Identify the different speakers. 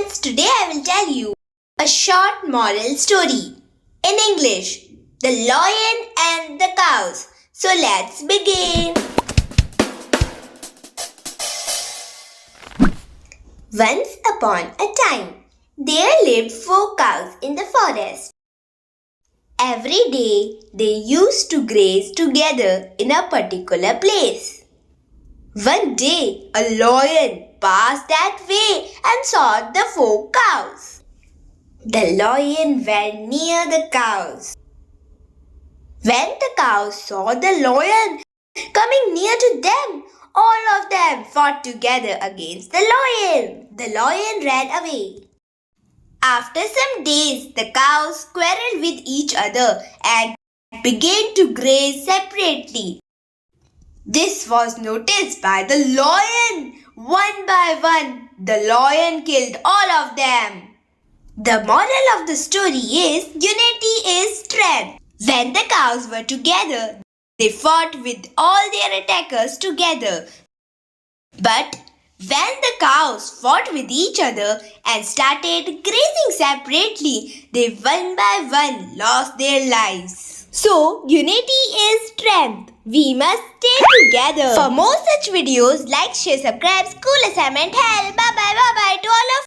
Speaker 1: friends, today I will tell you a short moral story. In English, The Lion and the Cows. So let's begin. Once upon a time, there lived 4 cows in the forest. Every day, they used to graze together in a particular place. One day, a lion passed that way and saw the 4 cows. The lion went near the cows. When the cows saw the lion coming near to them, all of them fought together against the lion. The lion ran away. After some days, the cows quarreled with each other and began to graze separately. This was noticed by the lion. One by one, the lion killed all of them. The moral of the story is unity is strength. When the cows were together, they fought with all their attackers together. But when the cows fought with each other and started grazing separately, they one by one lost their lives. So, unity is strength. We must stay together. For more such videos, like, share, subscribe, school assignment, help. Bye bye to all of